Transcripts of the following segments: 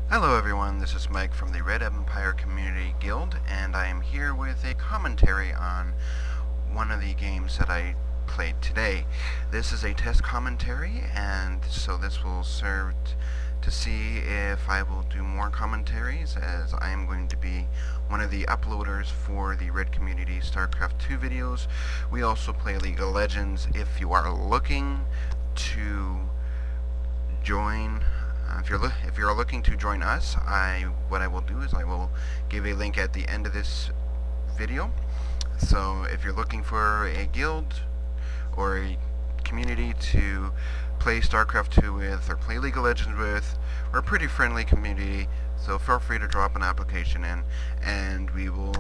Hello everyone, this is Mike from the Red Empire Community Guild, and I am here with a commentary on one of the games that I played today. This is a test commentary, and so this will serve to see if I will do more commentaries, as I am going to be one of the uploaders for the Red Community Starcraft 2 videos. We also play League of Legends. If you are looking to join, if you're looking to join us, what I will do is I will give a link at the end of this video. So if you're looking for a guild or a community to play StarCraft 2 with, or play League of Legends with, we're a pretty friendly community, so feel free to drop an application in, and we will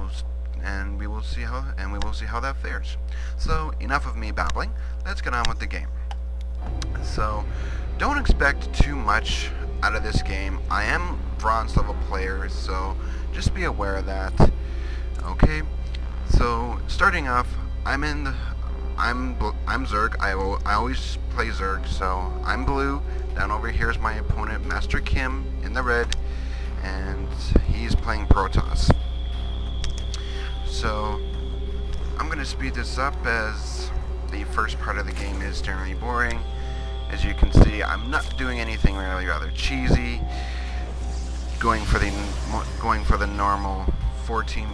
see how that fares. So enough of me babbling. Let's get on with the game. So don't expect too much out of this game. I am bronze level player, so just be aware of that. Okay, so starting off, I'm Zerg. I always play Zerg, so I'm blue. Down over here is my opponent, MasterKim, in the red, and he's playing Protoss. So I'm gonna speed this up, as the first part of the game is generally boring. As you can see, I'm not doing anything really rather cheesy. Going for the normal 14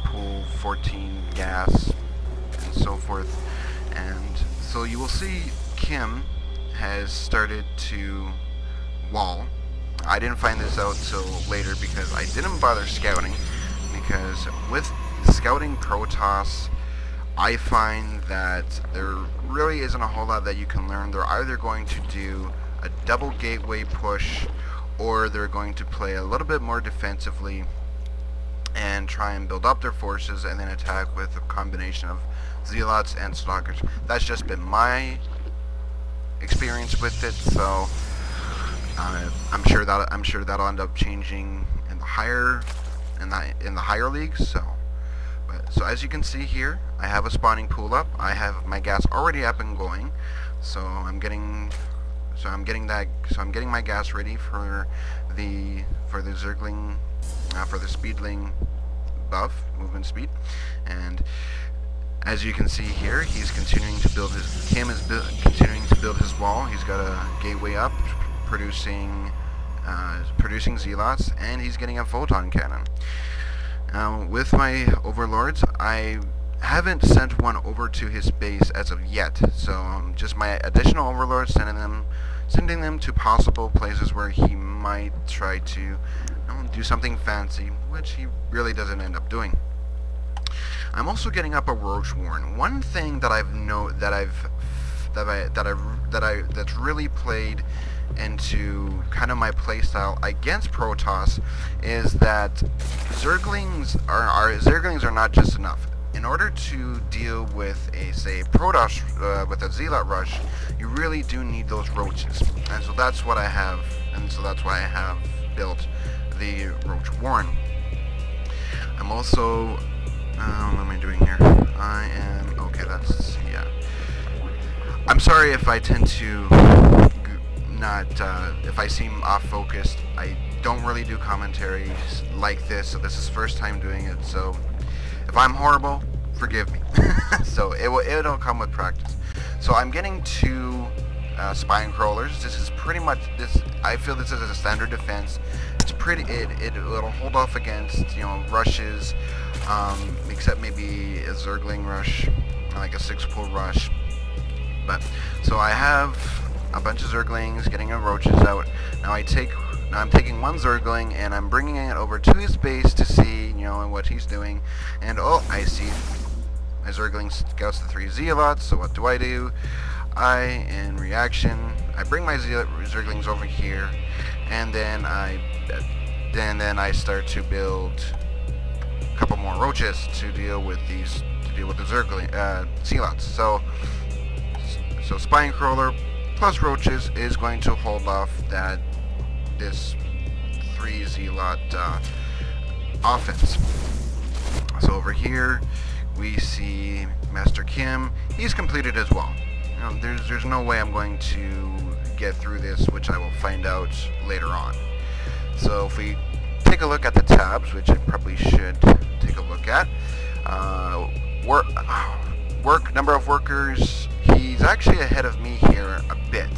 pool, 14 gas, and so forth. And so you will see Kim has started to wall. I didn't find this out till later because I didn't bother scouting, because with scouting Protoss, I find that there really isn't a whole lot that you can learn. They're either going to do a double gateway push, or they're going to play a little bit more defensively and try and build up their forces and then attack with a combination of zealots and stalkers. That's just been my experience with it, so I'm sure that'll end up changing in the higher leagues. So as you can see here, I have a spawning pool up. I have my gas already up and going. So I'm getting my gas ready for the Zergling, for the Speedling buff, movement speed. And as you can see here, he's continuing to build his continuing to build his wall. He's got a gateway up, producing zealots, and he's getting a photon cannon. With my overlords, I haven't sent one over to his base as of yet, so just my additional overlords, sending them to possible places where he might try to do something fancy, which he really doesn't end up doing. I'm also getting up a Roach Warren. One thing that that's really played into kind of my playstyle against Protoss is that Zerglings are not just enough. In order to deal with a, say, Protoss with a Zealot rush, you really do need those roaches, and so that's what I have, and so that's why I have built the Roach Warren. I'm also what am I doing here? Yeah. I'm sorry if I tend to if I seem off focused. I don't really do commentaries like this, so this is first time doing it, so if I'm horrible, forgive me. So it'll come with practice. So I'm getting two spine crawlers. This is pretty much I feel this is a standard defense. It's it'll hold off against rushes, except maybe a Zergling rush, like a 6-pool rush. But so I have a bunch of Zerglings getting roaches out. Now I'm taking one Zergling and I'm bringing it over to his base to see what he's doing. And oh, I see my Zergling scouts the 3 zealots. So what do? In reaction, I bring my Zerglings over here, and then I start to build a couple more roaches to deal with the Zergling zealots. So Spine Crawler plus roaches is going to hold off this 3 zealot offense. So over here we see MasterKim. He's completed as well. There's no way I'm going to get through this, which I will find out later on. So if we take a look at the tabs, which I probably should take a look at, work number of workers, he's actually ahead of me here a bit,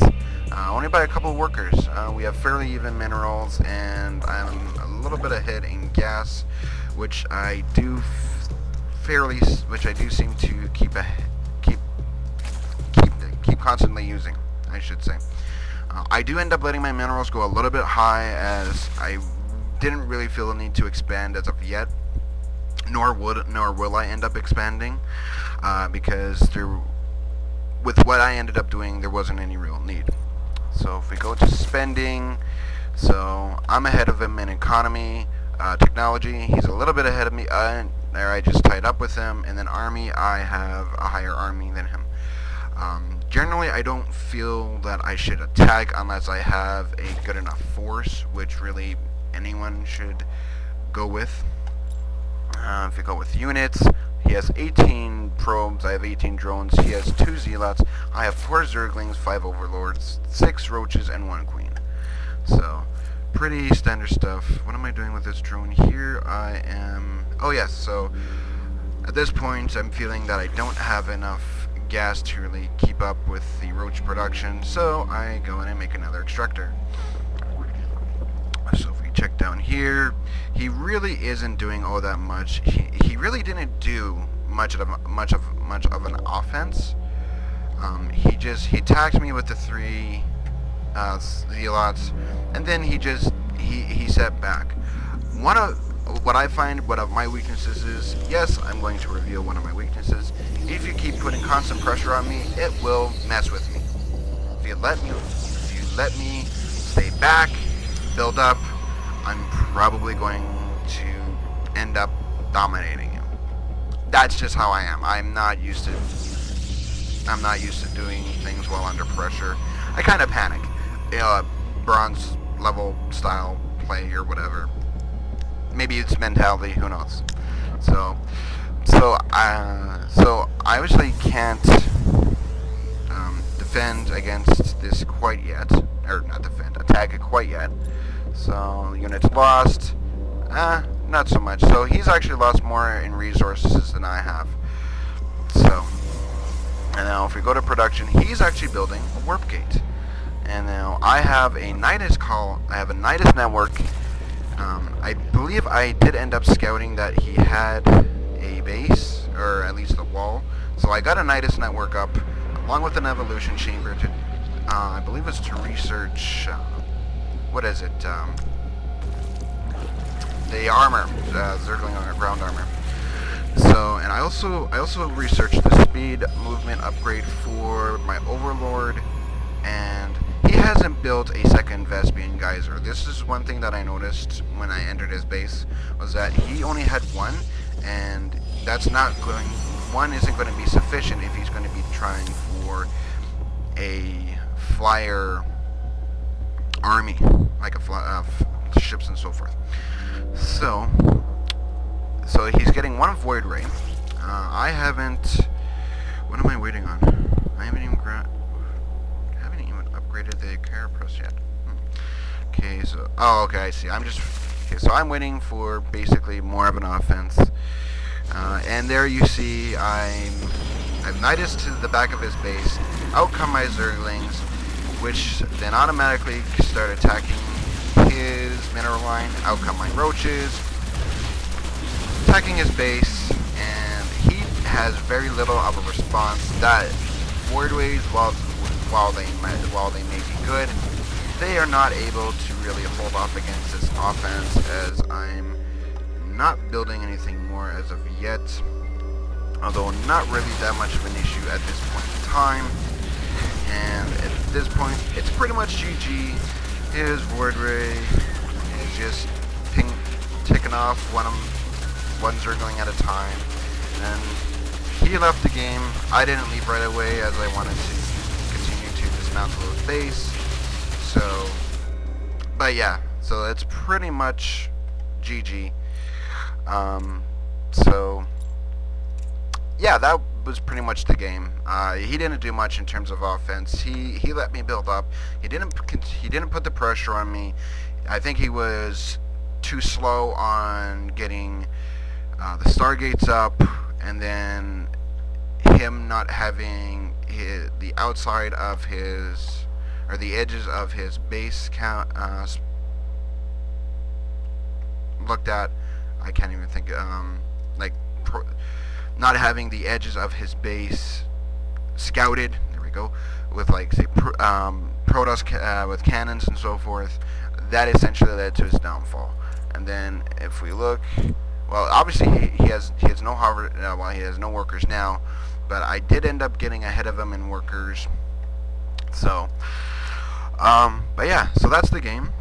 only by a couple of workers. We have fairly even minerals, and I'm a little bit ahead in gas, which I do seem to keep constantly using, I should say. I do end up letting my minerals go a little bit high, as I didn't really feel the need to expand as of yet, nor will I end up expanding, because with what I ended up doing, there wasn't any real need. So if we go to spending, so I'm ahead of him in economy. Technology, he's a little bit ahead of me. There, I just tied up with him. And then army, I have a higher army than him. Generally, I don't feel that I should attack unless I have a good enough force, which really anyone should go with. If we go with units, he has 18 probes, I have 18 drones, he has 2 zealots, I have 4 zerglings, 5 overlords, 6 roaches, and 1 queen. So, pretty standard stuff. What am I doing with this drone here? I am... oh yes, so at this point I'm feeling that I don't have enough gas to really keep up with the roach production, so I go in and make another extractor. So if we check down here, he really isn't doing all that much. He really didn't do much of an offense. He attacked me with the 3 zealots, and then he set back. One of my weaknesses is, yes, I'm going to reveal one of my weaknesses. If you keep putting constant pressure on me, it will mess with me. If you let me stay back, build up, I'm probably going to end up dominating you. That's just how I am. I'm not used to doing things while under pressure. I kind of panic. Bronze level style play or whatever. Maybe it's mentality, who knows. So I obviously can't defend against this quite yet, or not defend, attack it quite yet. So units lost, not so much. So he's actually lost more in resources than I have. So, and now if we go to production, he's actually building a warp gate. And now I have a Nidus network. I believe I did end up scouting that he had a base, or at least a wall. So I got a Nidus network up, along with an evolution chamber to, I believe it's to research, what is it, the armor, Zergling ground armor. So, and I also researched the speed movement upgrade for my overlord, and he hasn't built a second Vespian geyser. This is one thing that I noticed when I entered his base, was that he only had one, and that's not going, one isn't going to be sufficient if he's going to be trying for a flyer army, like ships and so forth. So he's getting one Void Ray. I haven't, what am I waiting on? I haven't even upgraded the Carapace yet. Okay, so, oh, okay, I see. Okay, so I'm waiting for basically more of an offense. And there you see I've Nidus to the back of his base. Out come my Zerglings, which then automatically start attacking his mineral line. Out come my roaches, attacking his base, and he has very little of a response. That Void Waves, while they may be good, they are not able to really hold off against this offense, as I'm not building anything more as of yet, although not really that much of an issue at this point in time. And at this point, it's pretty much GG. His Void Ray is just ticking off one Zergling at a time, and he left the game. I didn't leave right away, as I wanted to continue to dismantle his base. So, but yeah, so it's pretty much GG. So yeah, that was pretty much the game. He didn't do much in terms of offense. He let me build up. He didn't put the pressure on me. I think he was too slow on getting the Stargates up, and then him not having the outside of his, or the edges of his base count looked at. I can't even think, not having the edges of his base scouted, there we go, with like say Protoss with cannons and so forth. That essentially led to his downfall. And then if we look, well, obviously he has no Harvard, well, he has no workers now, but I did end up getting ahead of him in workers. So but yeah, so that's the game.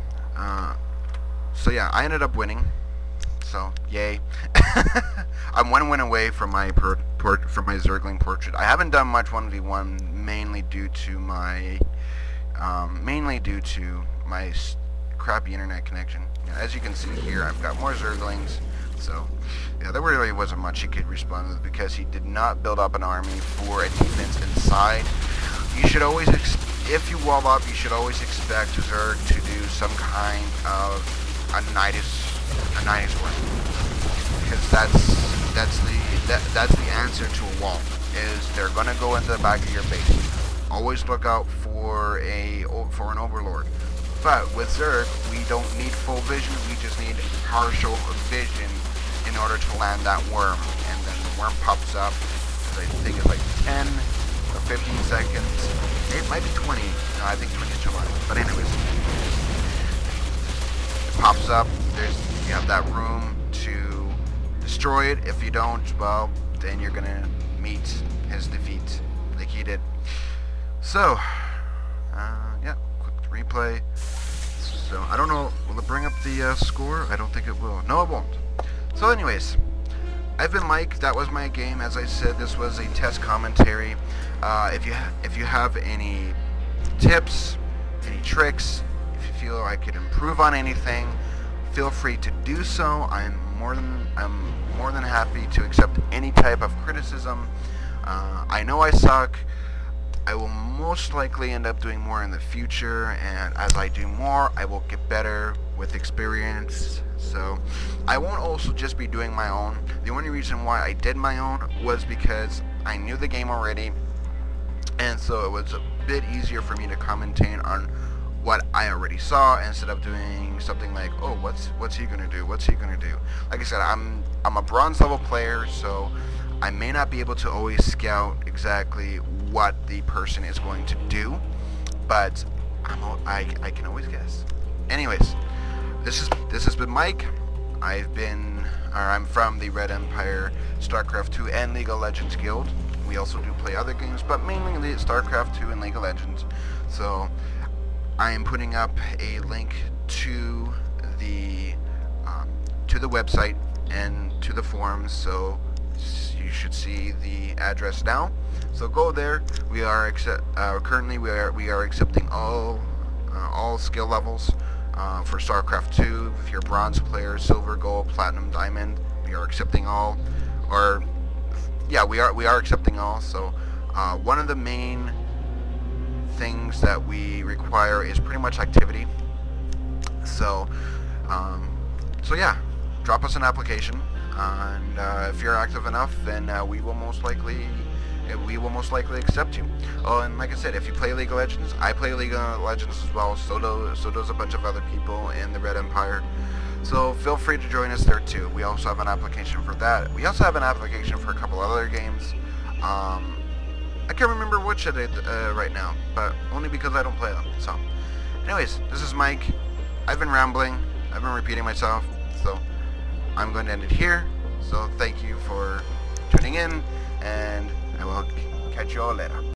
So yeah, I ended up winning. So yay. I'm one win away from my Zergling portrait. I haven't done much 1v1, mainly due to my crappy internet connection. As you can see here, I've got more Zerglings. So yeah, there really wasn't much he could respond with, because he did not build up an army for a defense inside. You should always, if you wall up, you should always expect Zerg to do some kind of a nidus work, because that's the answer to a wall. Is they're gonna go into the back of your base. Always look out for an overlord. But with Zerg, we don't need full vision. We just need partial vision in order to land that worm, and then the worm pops up. I think it's like 10 or 15 seconds. It might be 20. No, I think 20 is too long. But anyways, it pops up. You have that room to destroy it. If you don't, well, then you're gonna meet his defeat, like he did. So, yeah, quick replay. So, I don't know, will it bring up the score? I don't think it will. No, it won't. So anyways, I've been Mike. That was my game. As I said, this was a test commentary. If you have any tips, any tricks, if you feel I could improve on anything, feel free to do so. I'm more than happy to accept any type of criticism. I know I suck. I will most likely end up doing more in the future, and as I do more, I will get better with experience. So I won't also just be doing my own. The only reason why I did my own was because I knew the game already, and so it was a bit easier for me to commentate on what I already saw, instead of doing something like, oh, what's he gonna do? What's he gonna do? Like I said, I'm a bronze level player, so I may not be able to always scout exactly what the person is going to do, but I can always guess. Anyways, this has been Mike. I'm from the Red Empire, Starcraft 2, and League of Legends Guild. We also do play other games, but mainly Starcraft 2 and League of Legends. So I am putting up a link to the website and to the forums, so you should see the address now. So go there. We are currently we are accepting all skill levels for Starcraft 2. If you're a bronze player, silver, gold, platinum, diamond, we are accepting all. Or yeah, we are accepting all. So one of the main things that we require is pretty much activity. So so yeah, drop us an application, and if you're active enough, then we will most likely accept you. Oh, and like I said, if you play League of Legends, I play League of Legends as well. So does a bunch of other people in the Red Empire. So feel free to join us there too. We also have an application for that. We also have an application for a couple other games. I can't remember which it is right now, but only because I don't play them. So, anyways, this is Mike. I've been rambling. I've been repeating myself. So, I'm going to end it here. So, thank you for tuning in, and I will catch you all later.